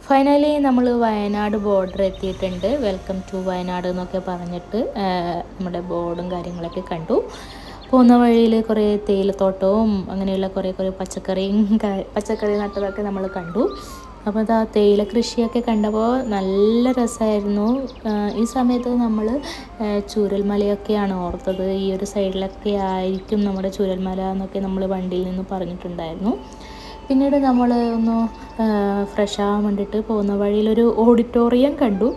Finally നമ്മൾ Wayanad border എത്തിയിട്ടുണ്ട്. Welcome to Wayanad എന്നൊക്കെ പറഞ്ഞിട്ട് നമ്മുടെ ബോർഡും കാര്യങ്ങളൊക്കെ കണ്ടു. പോകുന്ന വഴിയിൽ കുറേ തേയിലത്തോട്ടവും അങ്ങനെയുള്ള കുറേ പച്ചക്കറി നട്ടതൊക്കെ നമ്മൾ കണ്ടു. അപ്പോൾ അതാ തേയില കൃഷിയൊക്കെ കണ്ടപ്പോൾ നല്ല രസമായിരുന്നു. ഈ സമയത്ത് നമ്മൾ ചൂരൽമലയൊക്കെയാണ് ഓർത്തത്. ഈ ഒരു സൈഡിലൊക്കെ ആയിരിക്കും നമ്മുടെ ചൂരൽമല എന്നൊക്കെ നമ്മൾ വണ്ടിയിൽ നിന്ന് പറഞ്ഞിട്ടുണ്ടായിരുന്നു. പിന്നീട് നമ്മൾ ഒന്ന് ഫ്രഷ് ആവാൻ വേണ്ടിയിട്ട് പോകുന്ന വഴിയിലൊരു ഓഡിറ്റോറിയം കണ്ടു.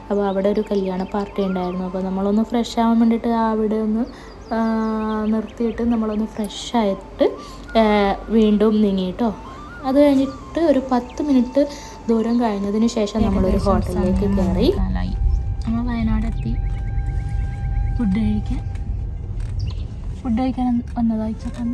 അപ്പോൾ അവിടെ ഒരു കല്യാണ പാർട്ടി ഉണ്ടായിരുന്നു. അപ്പോൾ നമ്മളൊന്ന് ഫ്രഷ് ആവാൻ വേണ്ടിയിട്ട് അവിടെ ഒന്ന് നിർത്തിയിട്ട് നമ്മളൊന്ന് ഫ്രഷായിട്ട് വീണ്ടും നീങ്ങിയിട്ടോ. അത് കഴിഞ്ഞിട്ട് ഒരു 10 മിനിറ്റ് ദൂരം കഴിഞ്ഞതിന് ശേഷം നമ്മളൊരു ഹോട്ടലിലേക്ക് കയറി. നമ്മൾ വയനാടെത്തി. ഫുഡ് കഴിക്കാൻ വന്നതായി ചേട്ടൻ.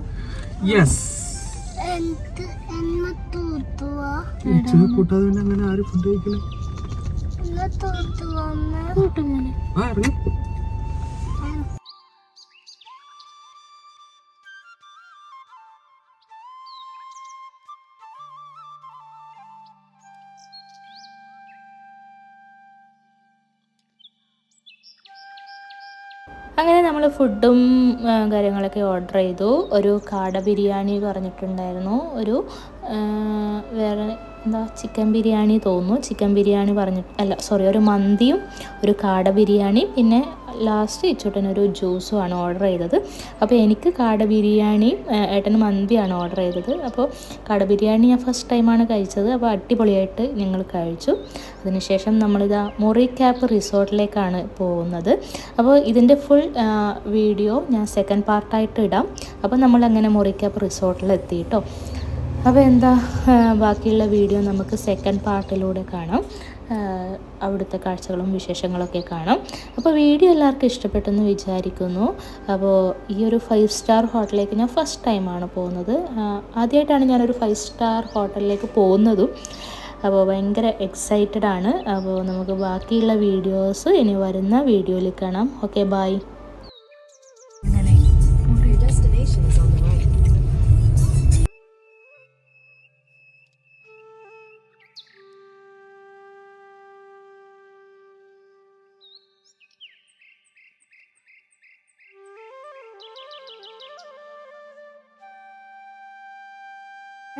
അങ്ങനെ നമ്മൾ ഫുഡും കാര്യങ്ങളൊക്കെ ഓർഡർ ചെയ്തു. ഒരു കാട ബിരിയാണി പറഞ്ഞിട്ടുണ്ടായിരുന്നു. ഒരു വേറെ എന്താ ചിക്കൻ ബിരിയാണി തോന്നുന്നു. ചിക്കൻ ബിരിയാണി ഒരു മന്തിയും ഒരു കാട ബിരിയാണി, പിന്നെ ലാസ്റ്റ് ഇച്ചൂട്ടനൊരു ജ്യൂസുമാണ് ഓർഡർ ചെയ്തത്. അപ്പോൾ എനിക്ക് കാട ബിരിയാണി, ഏട്ടന് മന്തിയാണ് ഓർഡർ ചെയ്തത്. അപ്പോൾ കാട ബിരിയാണി ഞാൻ ഫസ്റ്റ് ടൈമാണ് കഴിച്ചത്. അപ്പോൾ അടിപൊളിയായിട്ട് ഞങ്ങൾ കഴിച്ചു. അതിനുശേഷം നമ്മളിതാ മൊറിക്യാപ്പ് റിസോർട്ടിലേക്കാണ് പോകുന്നത്. അപ്പോൾ ഇതിൻ്റെ ഫുൾ വീഡിയോ ഞാൻ സെക്കൻഡ് പാർട്ടായിട്ട് ഇടാം. അപ്പോൾ നമ്മളങ്ങനെ മൊറിക്യാപ്പ് റിസോർട്ടിലെത്തി കേട്ടോ. അപ്പോൾ എന്താ ബാക്കിയുള്ള വീഡിയോ നമുക്ക് സെക്കൻഡ് പാർട്ടിലൂടെ കാണാം. അവിടുത്തെ കാഴ്ചകളും വിശേഷങ്ങളൊക്കെ കാണാം. അപ്പോൾ വീഡിയോ എല്ലാവർക്കും ഇഷ്ടപ്പെട്ടെന്ന് വിചാരിക്കുന്നു. അപ്പോൾ ഈ ഒരു 5 സ്റ്റാർ ഹോട്ടലിലേക്ക് ഞാൻ ഫസ്റ്റ് ടൈമാണ് പോകുന്നത്. ആദ്യമായിട്ടാണ് ഞാനൊരു 5 സ്റ്റാർ ഹോട്ടലിലേക്ക് പോകുന്നതും. അപ്പോൾ ഭയങ്കര എക്സൈറ്റഡ് ആണ്. അപ്പോൾ നമുക്ക് ബാക്കിയുള്ള വീഡിയോസ് ഇനി വരുന്ന വീഡിയോയിൽ കാണാം. Okay, bye.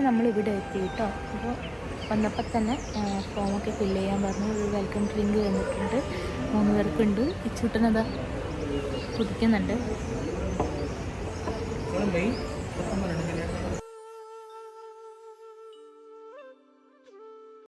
നമ്മളിവിടെ എത്തി കേട്ടോ. അപ്പോൾ വന്നപ്പോൾ തന്നെ ഫോമൊക്കെ ഫില്ല് ചെയ്യാൻ പറഞ്ഞു. ഒരു വെൽക്കം ഡ്രിങ്ക് തന്നിട്ടുണ്ട്. 3 പേർക്കുണ്ട്. ഈ ചുട്ടനതാ കുടിക്കുന്നുണ്ട്.